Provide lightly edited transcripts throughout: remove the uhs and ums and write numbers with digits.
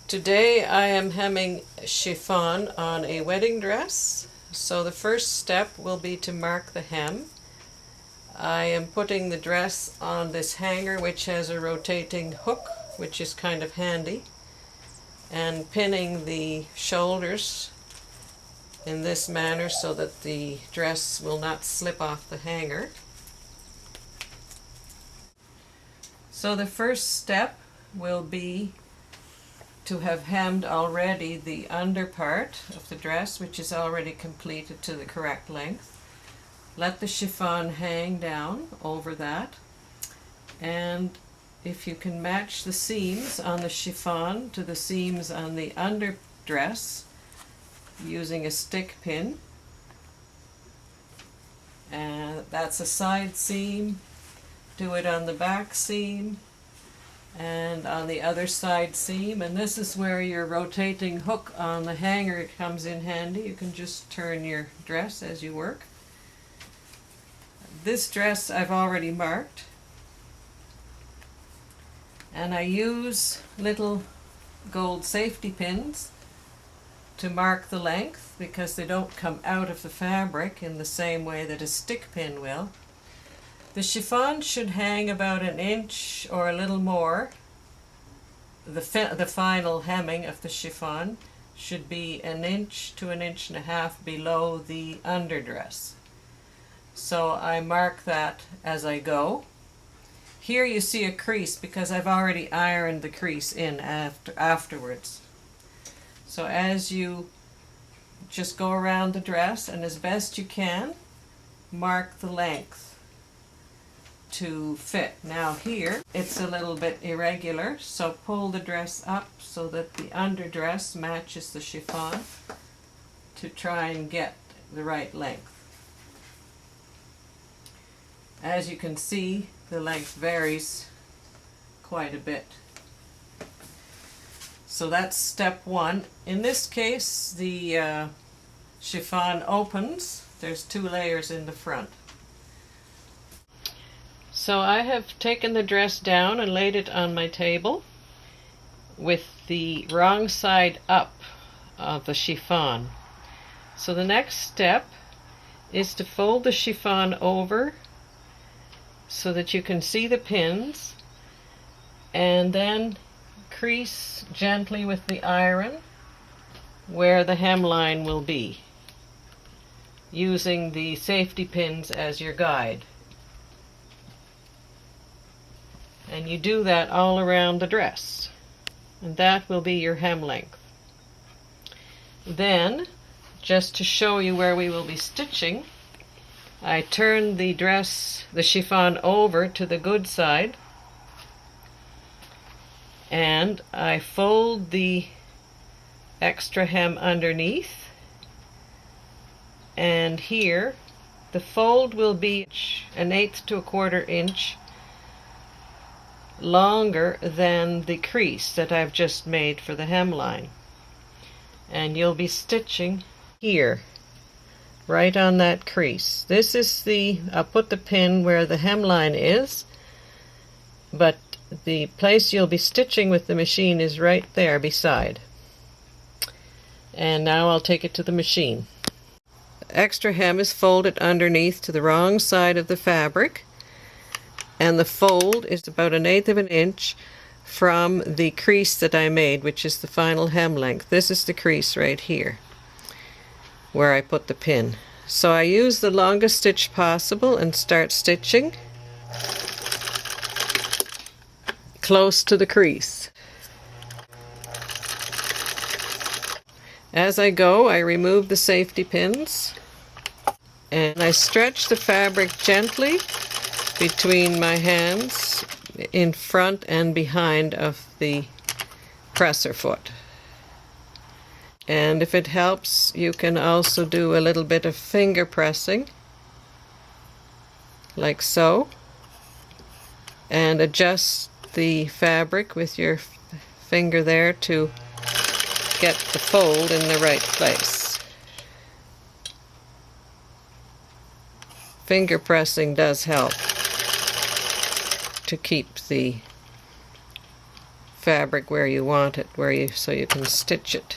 Today I am hemming chiffon on a wedding dress. So the first step will be to mark the hem. I am putting the dress on this hanger which has a rotating hook, which is kind of handy, and pinning the shoulders in this manner so that the dress will not slip off the hanger. So the first step will be to have hemmed already the under part of the dress, which is already completed to the correct length. Let the chiffon hang down over that, and if you can match the seams on the chiffon to the seams on the under dress using a stick pin, and that's a side seam, do it on the back seam and on the other side seam, and this is where your rotating hook on the hanger comes in handy. You can just turn your dress as you work. This dress I've already marked, and I use little gold safety pins to mark the length because they don't come out of the fabric in the same way that a stick pin will. The chiffon should hang about an inch or a little more. The final hemming of the chiffon should be an inch to an inch and a half below the underdress. So I mark that as I go. Here you see a crease because I've already ironed the crease in afterwards. So as you just go around the dress and as best you can, mark the length to fit. Now here it's a little bit irregular, so pull the dress up so that the underdress matches the chiffon to try and get the right length. As you can see, the length varies quite a bit. So that's step one. In this case, the chiffon opens. There's 2 layers in the front. So I have taken the dress down and laid it on my table with the wrong side up of the chiffon. So the next step is to fold the chiffon over so that you can see the pins, and then crease gently with the iron where the hemline will be, using the safety pins as your guide. And you do that all around the dress, and that will be your hem length. Then, just to show you where we will be stitching, I turn the chiffon over to the good side, and I fold the extra hem underneath, and here the fold will be 1/8 to 1/4 inch longer than the crease that I've just made for the hemline, and you'll be stitching here right on that crease. This is I'll put the pin where the hemline is, but the place you'll be stitching with the machine is right there beside. And now I'll take it to the machine. The extra hem is folded underneath to the wrong side of the fabric, and the fold is about 1/8 of an inch from the crease that I made, which is the final hem length. This is the crease right here where I put the pin. So I use the longest stitch possible and start stitching close to the crease. As I go, I remove the safety pins and I stretch the fabric gently between my hands in front and behind of the presser foot. And if it helps, you can also do a little bit of finger pressing, like so, and adjust the fabric with your finger there to get the fold in the right place. Finger pressing does help to keep the fabric where you want it, so you can stitch it.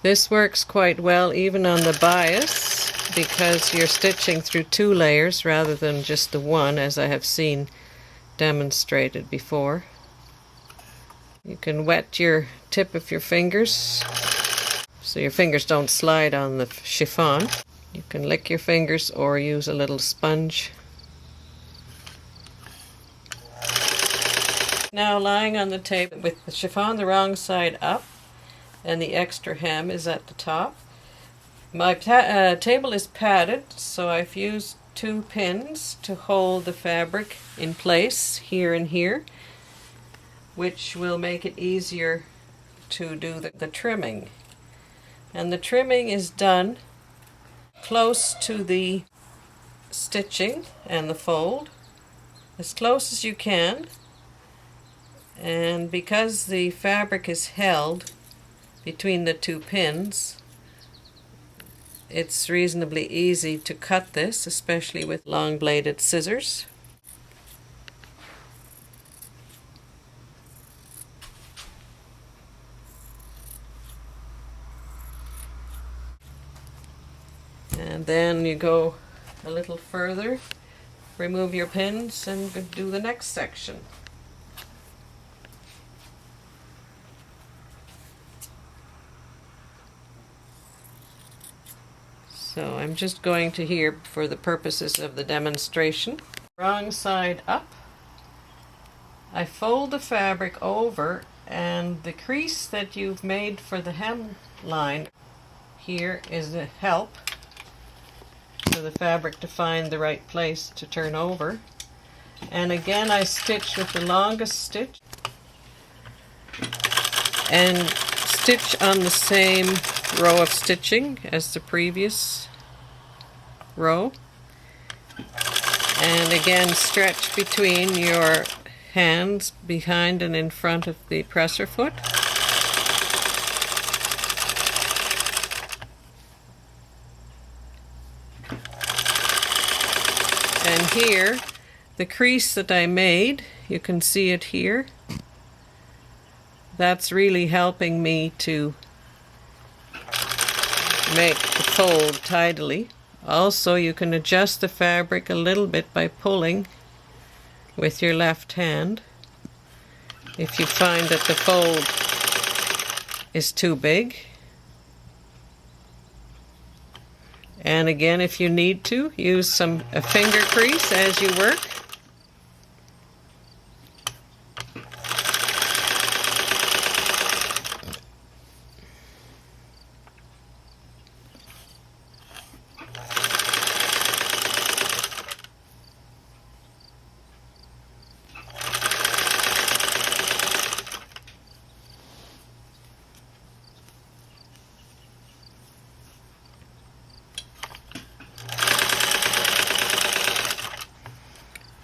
This works quite well even on the bias, because you're stitching through 2 layers rather than just the one, as I have seen demonstrated before. You can wet your tip of your fingers so your fingers don't slide on the chiffon. You can lick your fingers or use a little sponge. Now, lying on the table with the chiffon the wrong side up and the extra hem is at the top. My table is padded, so I've used 2 pins to hold the fabric in place here and here, which will make it easier to do the trimming. And the trimming is done close to the stitching and the fold, as close as you can. And because the fabric is held between the 2 pins, it's reasonably easy to cut this, especially with long-bladed scissors. And then you go a little further, remove your pins, and do the next section. So I'm just going to here for the purposes of the demonstration. Wrong side up. I fold the fabric over, and the crease that you've made for the hem line here is a help for the fabric to find the right place to turn over. And again, I stitch with the longest stitch and stitch on the same row of stitching as the previous row, and again stretch between your hands behind and in front of the presser foot. And here, the crease that I made, you can see it here. That's really helping me to make the fold tidily. Also, you can adjust the fabric a little bit by pulling with your left hand if you find that the fold is too big. And again, if you need to, use a finger crease as you work.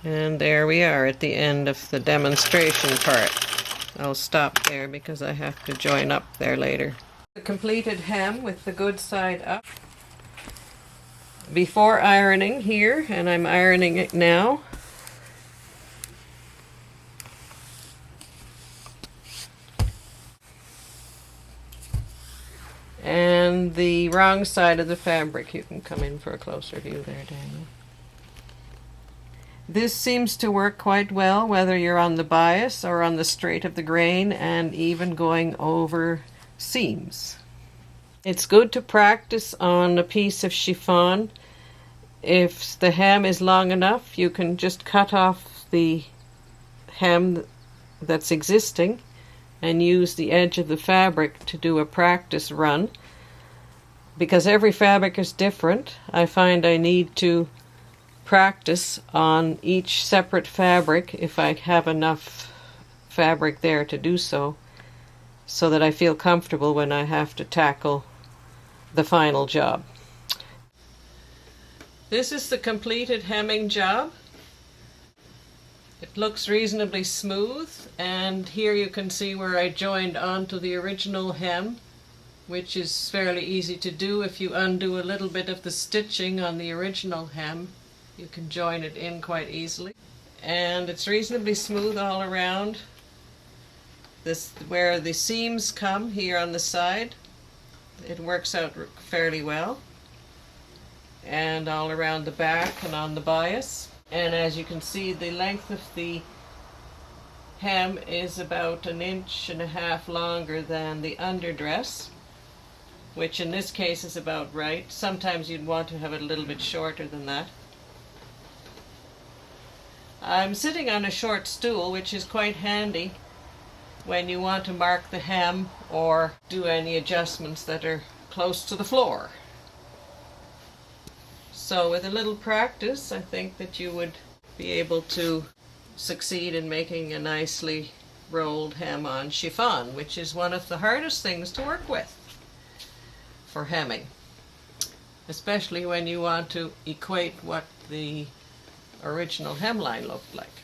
And there we are at the end of the demonstration part. I'll stop there because I have to join up there later. The completed hem with the good side up. Before ironing here, and I'm ironing it now. And the wrong side of the fabric. You can come in for a closer view there, Daniel. This seems to work quite well whether you're on the bias or on the straight of the grain, and even going over seams. It's good to practice on a piece of chiffon. If the hem is long enough, you can just cut off the hem that's existing and use the edge of the fabric to do a practice run. Because every fabric is different, I find I need to practice on each separate fabric if I have enough fabric there to do so, so that I feel comfortable when I have to tackle the final job. This is the completed hemming job. It looks reasonably smooth, and here you can see where I joined onto the original hem, which is fairly easy to do. If you undo a little bit of the stitching on the original hem, you can join it in quite easily. and it's reasonably smooth all around. This, where the seams come here on the side, it works out fairly well, and all around the back and on the bias. And as you can see, the length of the hem is about 1.5 inches longer than the underdress, which in this case is about right. Sometimes you'd want to have it a little bit shorter than that. I'm sitting on a short stool, which is quite handy when you want to mark the hem or do any adjustments that are close to the floor. So with a little practice, I think that you would be able to succeed in making a nicely rolled hem on chiffon, which is one of the hardest things to work with for hemming, especially when you want to equate what the original hemline looked like.